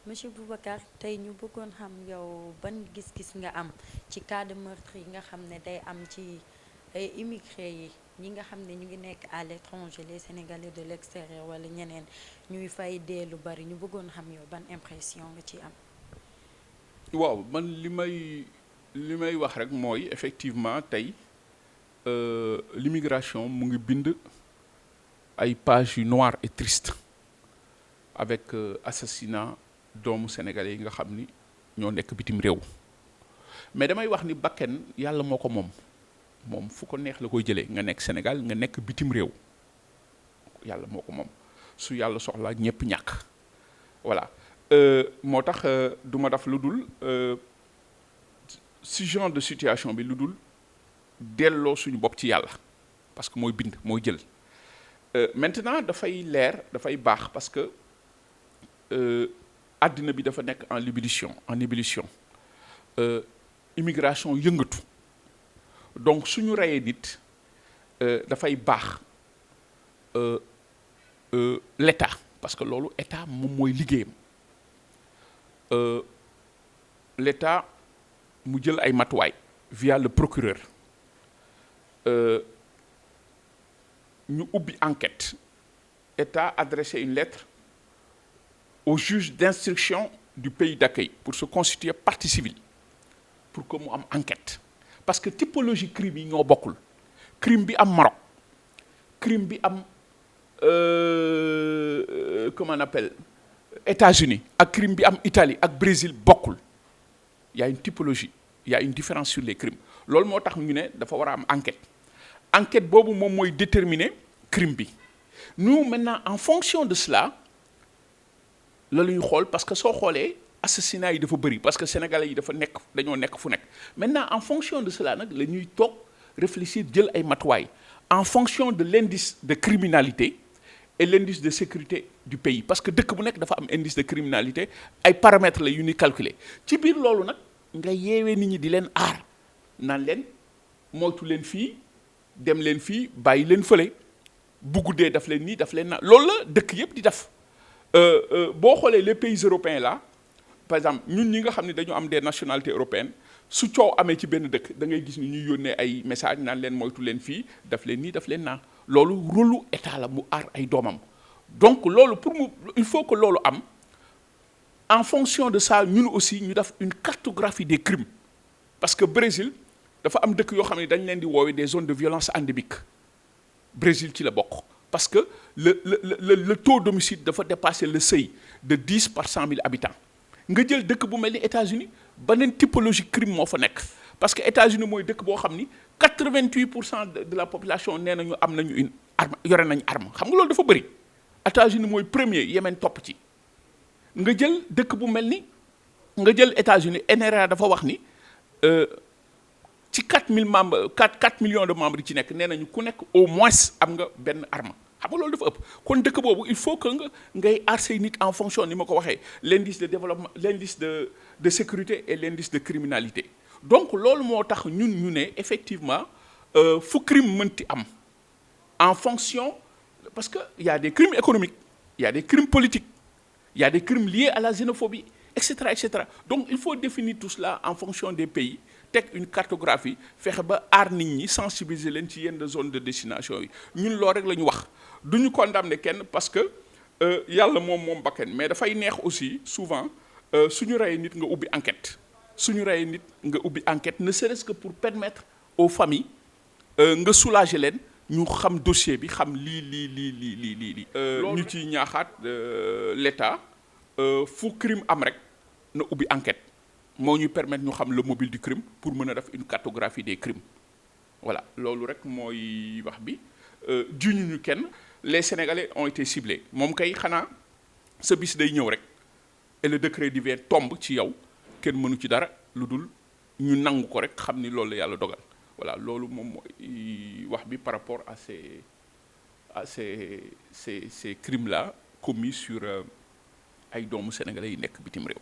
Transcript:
monsieur Boubacar tey ñu bëggoon xam yow ban gis-gis nga am ci cas de meurtre yi nga xam ne day am ci ay immigré yi ñi nga xam ne ñu ngi nekk à l'étranger les sénégalais de l'extérieur wala ñeneen ñuy fay dee lu bari ñu bëggoon xam yow ban impression nga ci am. waaw man li may wax rek mooy effectivement tey l'immigration mu ngi bind ay pages yu noires et tristes avec assassinat doomu sénégalais yi nga xam ni ñoo nekk bitim réew mais damay wax ni bakken yàlla moo ko moom fu ko neex la koy jëlee nga nekk Sénégal nga nekk bitim réew yàlla moo ko moom su yàlla soxlaa ñëpp ñàkk voilà moo tax du ma def lu dul si genre de situation bi lu dul delloo suñu bopp ci yàlla parce que mooy bind mooy jël maintenant dafay leer dafay baax parce que àddina bi dafa nekk en ébullition immigration yëngatu donc suñu reyee nit dafay baax l'État parce que loolu État moom mooy liggéeyam l'État mu jël ay matuwaay via le procureur ñu ubbi enquête État adressé une lettre au juge d'instruction du pays d'accueil pour se constituer partie civile pour que mu am enquête parce que typologie crime yi ñoo bokkul crime bi am Maroc crime bi am comment on appelle États-Unis ak crime bi am Italie ak Brésil bokkul y a une typologie y a une différence sur les crimes loolu moo tax ñu ne dafa war a am enquête boobu moom mooy déterminer crime bi nous maintenant en fonction de cela la ñuy xool parce que soo xoolee assassinat yi dafa bëri parce que sénégalais yi dañoo nekk fu nekk maintenant en fonction de cela nag la ñuy toog réfléchir jël ay matuwaay en fonction de l'indice de criminalité et l'indice de sécurité du pays parce que dëkk bu nekk dafa am indice de criminalité ay paramètres la yu ñuy calculer ci biir loolu nag nga yeewee nit ñi di leen aar naan leen moytu leen fii dem leen fii bàyyi leen fële bu guddee daf leen nii daf leen na loolu la dëkk yëpp di def boo xoolee les pays européens là par exemple ñun ñi nga xam ne dañu am des nationalités européennes su coow amee ci benn dëkk da ngay gis ni ñuy yónnee ay message naan leen moytu leen fii daf leen nii daf leen naa loolu rôlu État la mu aar ay doomam donc loolu pour mu il faut que loolu am en fonction de ça ñun aussi ñu def une cartographie des crimes parce que Brésil dafa am dëkk yoo xam ne dañ leen di woowee des zones de violence endémique Brésil ci la bokk parce que le taux d'homicide dafa dépasser le seuil de 10 par 100 000 habitants nga jël dëkk bu mel ni États-Unis beneen typologie crime moo fa nekk parce que États-Unis mooy dëkk boo xam ni 88% de la population nee nañu am nañu une arme yore nañu arme xam nga loolu dafa bëri États-Unis mooy premier Yémen topp ci nga jël dëkk bu mel ni nga jël États-Unis NRA dafa wax ni ci 4000 membres 4 millions de membres yi ci nekk nee nañu ku nekk au moins am nga benn arme xam nga loolu dafa ëpp kon dëkk boobu il faut que ngay aar say nit en fonction ni ma ko waxee l'indice de développement l'indice de sécurité et l'indice de criminalité donc loolu moo tax ñun ñu ne effectivement fu crime mënti am en fonction parce que y a des crimes économiques y a des crimes politiques y a des crimes liés à la xénophobie etc donc il faut définir tout cela en fonction des pays teg une cartographie fexe ba aar nit ñi sensibiliser leen ci yenn zone de destination yi ñun loolu rek la ñu wax du ñu condamner kenn parce que yàlla moom bakken mais dafay neex aussi souvent suñu reyee nit nga ubbi enquête ne serait-ce que pour permettre aux familles nga soulager leen ñu xam dossier bi xam lii ñu ci ñaaxaat l'État fu crime am rek na ubbi enquête moo ñu permettre ñu xam le mobile du crime pour mën a def une cartographie des crimes voilà loolu rek mooy wax bi juñuñu kenn les Sénégalais ont été ciblés moom kay xanaa sa bis day ñëw rek et le décret divin tombe ci yow kenn mënu ci dara lu dul ñu nangu ko rek xam ni loolu la yàlla dogal voilà loolu moom mooy wax bi par rapport à ces crimes là commis sur ay doomu sénégalais yi nekk bitim réew